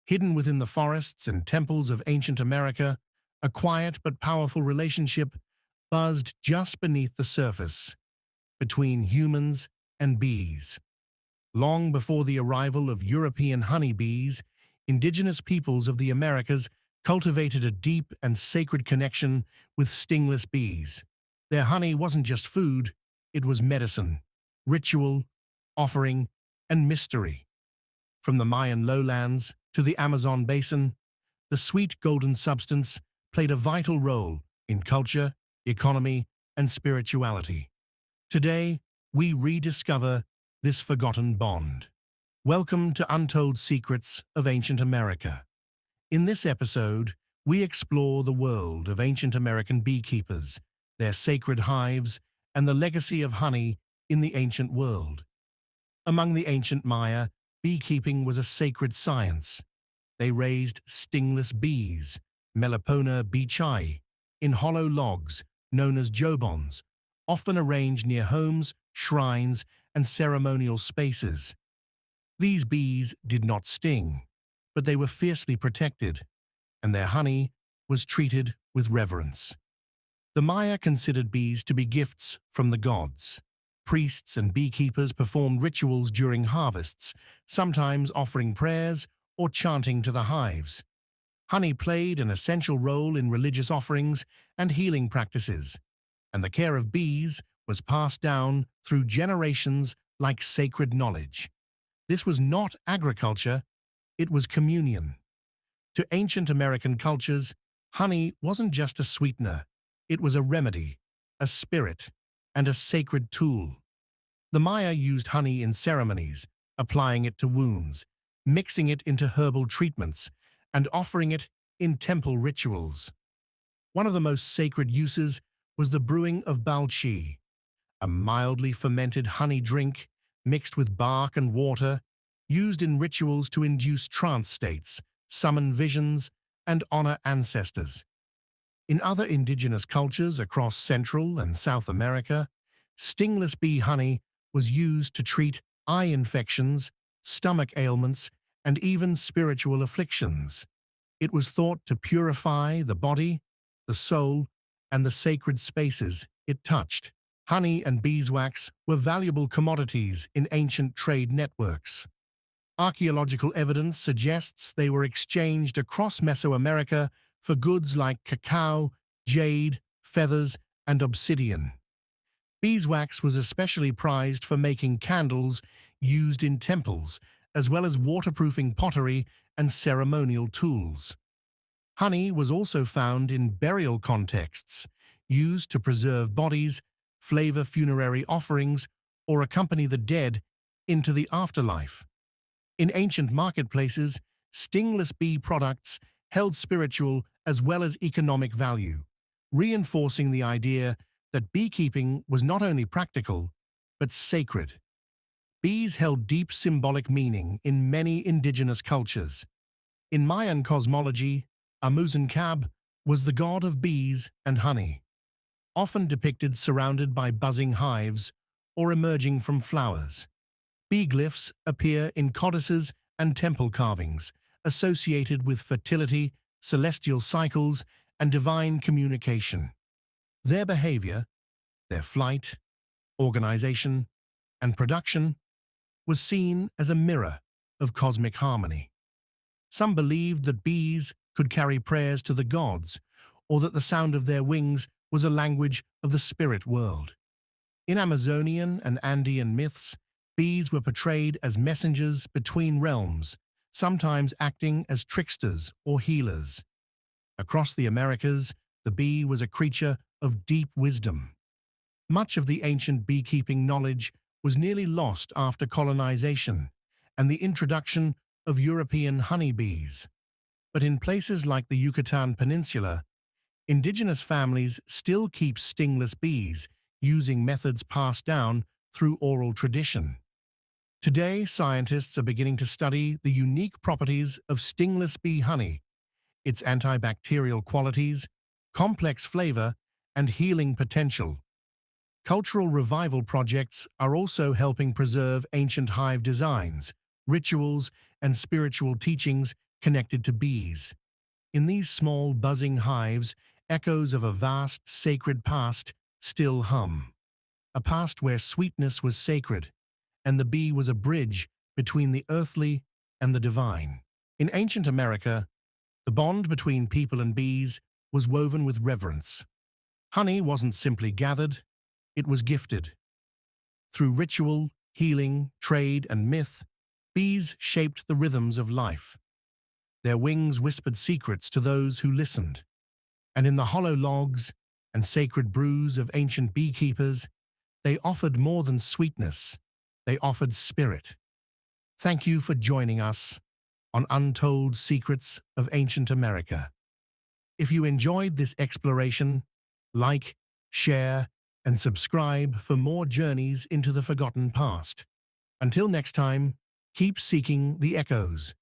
Hidden within the forests and temples of ancient America, a quiet but powerful relationship buzzed just beneath the surface between humans and bees. Long before the arrival of European honeybees, indigenous peoples of the Americas cultivated a deep and sacred connection with stingless bees. Their honey wasn't just food, it was medicine, ritual, offering, and mystery. From the Mayan lowlands to the Amazon basin, the sweet golden substance played a vital role in culture, economy, and spirituality. Today, we rediscover this forgotten bond. Welcome to Untold Secrets of Ancient America. In this episode, we explore the world of ancient American beekeepers, their sacred hives, and the legacy of honey in the ancient world. Among the ancient Maya, beekeeping was a sacred science. They raised stingless bees, Melipona beechi, in hollow logs known as jobons, often arranged near homes, shrines, and ceremonial spaces. These bees did not sting, but they were fiercely protected, and their honey was treated with reverence. The Maya considered bees to be gifts from the gods. Priests and beekeepers performed rituals during harvests, sometimes offering prayers or chanting to the hives. Honey played an essential role in religious offerings and healing practices, and the care of bees was passed down through generations like sacred knowledge. This was not agriculture, it was communion. To ancient American cultures, honey wasn't just a sweetener, it was a remedy, a spirit, and a sacred tool. The Maya used honey in ceremonies, applying it to wounds, mixing it into herbal treatments, and offering it in temple rituals. One of the most sacred uses was the brewing of balchi, a mildly fermented honey drink mixed with bark and water, used in rituals to induce trance states, summon visions, and honor ancestors. In other indigenous cultures across Central and South America, stingless bee honey was used to treat eye infections, stomach ailments, and even spiritual afflictions. It was thought to purify the body, the soul, and the sacred spaces it touched. Honey and beeswax were valuable commodities in ancient trade networks. Archaeological evidence suggests they were exchanged across Mesoamerica for goods like cacao, jade, feathers, and obsidian. Beeswax was especially prized for making candles used in temples, as well as waterproofing pottery and ceremonial tools. Honey was also found in burial contexts, used to preserve bodies, flavor funerary offerings, or accompany the dead into the afterlife. In ancient marketplaces, stingless bee products held spiritual as well as economic value, reinforcing the idea that beekeeping was not only practical, but sacred. Bees held deep symbolic meaning in many indigenous cultures. In Mayan cosmology, Amuzankab was the god of bees and honey, often depicted surrounded by buzzing hives or emerging from flowers. Bee glyphs appear in codices and temple carvings, associated with fertility, celestial cycles, and divine communication. Their behavior, their flight, organization, and production was seen as a mirror of cosmic harmony. Some believed that bees could carry prayers to the gods, or that the sound of their wings was a language of the spirit world. In Amazonian and Andean myths, bees were portrayed as messengers between realms, sometimes acting as tricksters or healers. Across the Americas, the bee was a creature of deep wisdom. Much of the ancient beekeeping knowledge was nearly lost after colonization and the introduction of European honeybees. But in places like the Yucatan Peninsula, indigenous families still keep stingless bees using methods passed down through oral tradition. Today, scientists are beginning to study the unique properties of stingless bee honey, its antibacterial qualities, complex flavor, and healing potential. Cultural revival projects are also helping preserve ancient hive designs, rituals, and spiritual teachings connected to bees. In these small, buzzing hives, echoes of a vast, sacred past still hum. A past where sweetness was sacred, and the bee was a bridge between the earthly and the divine. In ancient America, the bond between people and bees was woven with reverence. Honey wasn't simply gathered, it was gifted. Through ritual, healing, trade, and myth, bees shaped the rhythms of life. Their wings whispered secrets to those who listened, and in the hollow logs and sacred brews of ancient beekeepers, they offered more than sweetness, they offered spirit. Thank you for joining us on Untold Secrets of Ancient America. If you enjoyed this exploration, like, share, and subscribe for more journeys into the forgotten past. Until next time, keep seeking the echoes.